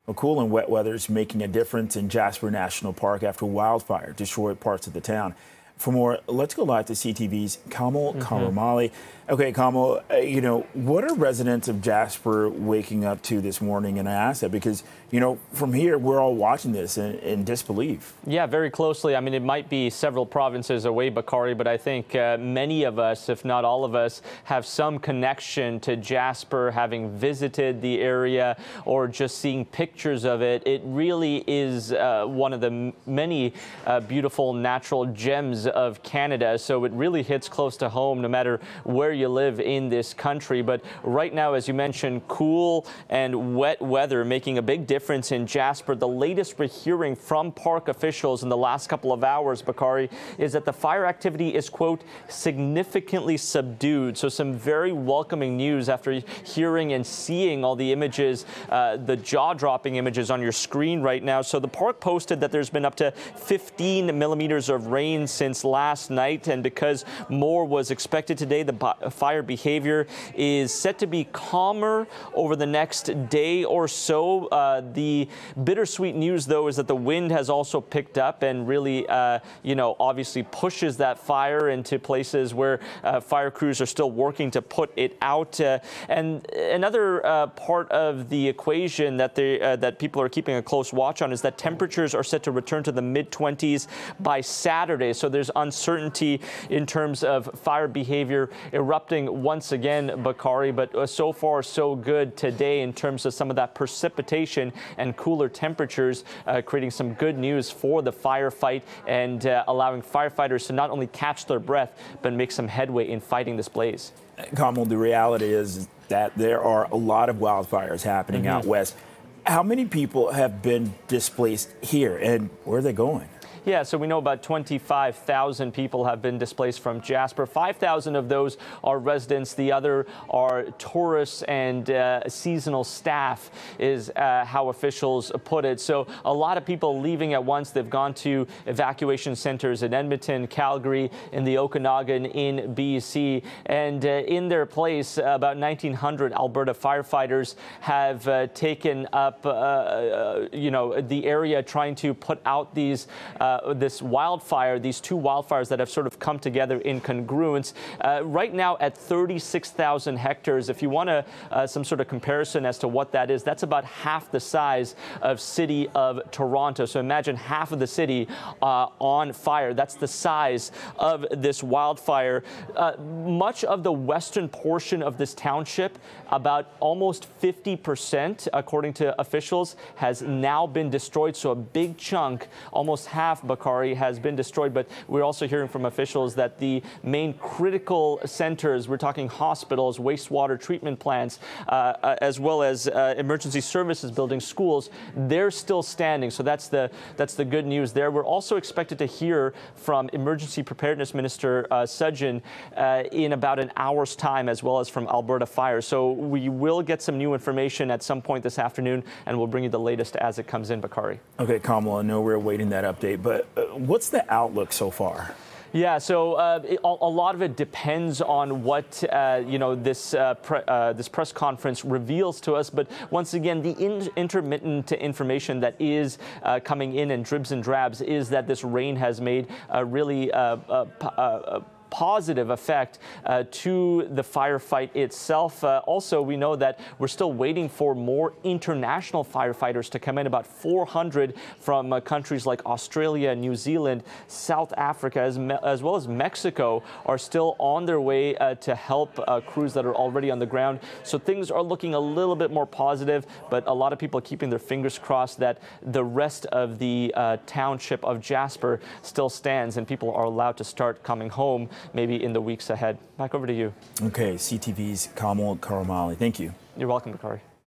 Well, cool and wet weather is making a difference in Jasper National Park after wildfire destroyed parts of the town. For more, let's go live to CTV's Kamal Karamali. Okay, Kamal, what are residents of Jasper waking up to this morning? And I ask that because, from here, we're all watching this in disbelief. Yeah, very closely. I mean, it might be several provinces away, Bakari, but I think many of us, if not all of us, have some connection to Jasper, having visited the area or just seeing pictures of it. It really is one of the many beautiful natural gems of Canada, so it really hits close to home no matter where you live in this country. But right now, as you mentioned, cool and wet weather making a big difference in Jasper. The latest we're hearing from park officials in the last couple of hours, Bakari, is that the fire activity is, quote, significantly subdued. So some very welcoming news after hearing and seeing all the images, the jaw-dropping images on your screen right now. So the park posted that there's been up to 15 millimeters of rain since last night, and because more was expected today, the fire behavior is set to be calmer over the next day or so. The bittersweet news, though, is that the wind has also picked up and really, obviously pushes that fire into places where fire crews are still working to put it out. And another part of the equation that that people are keeping a close watch on is that temperatures are set to return to the mid-20s by Saturday. So there's uncertainty in terms of fire behavior erupting once again, Bakari, but so far so good today in terms of some of that precipitation and cooler temperatures, creating some good news for the firefight and allowing firefighters to not only catch their breath, but make some headway in fighting this blaze. Kamal, the reality is that there are a lot of wildfires happening out west. How many people have been displaced here, and where are they going? Yeah, so we know about 25,000 people have been displaced from Jasper. 5,000 of those are residents. The other are tourists and seasonal staff is how officials put it. So a lot of people leaving at once. They've gone to evacuation centers in Edmonton, Calgary, in the Okanagan, in BC. And in their place, about 1,900 Alberta firefighters have taken up, the area trying to put out these this wildfire, these two wildfires that have sort of come together in congruence. Right now at 36,000 hectares, if you want some sort of comparison as to what that is, that's about half the size of city of Toronto. So imagine half of the city on fire. That's the size of this wildfire. Much of the western portion of this township, about almost 50%, according to officials, has now been destroyed. So a big chunk, almost half, Bakari, has been destroyed. But we're also hearing from officials that the main critical centers, we're talking hospitals, wastewater treatment plants, as well as emergency services buildings, schools, they're still standing. So that's the good news there. We're also expected to hear from Emergency Preparedness Minister Sudgeon in about an hour's time, as well as from Alberta Fire. So we will get some new information at some point this afternoon, and we'll bring you the latest as it comes in, Bakari. Okay, Kamala, I know we're awaiting that update, but what's the outlook so far? Yeah, so a lot of it depends on what this press conference reveals to us. But once again, the intermittent information that is coming in dribs and drabs is that this rain has made a really positive effect to the firefight itself. Also, we know that we're still waiting for more international firefighters to come in. About 400 from countries like Australia, New Zealand, South Africa, as well as Mexico are still on their way to help crews that are already on the ground. So things are looking a little bit more positive, but a lot of people are keeping their fingers crossed that the rest of the township of Jasper still stands and people are allowed to start coming home maybe in the weeks ahead. Back over to you. Okay, CTV's Kamal Karamali. Thank you. You're welcome, Bakari.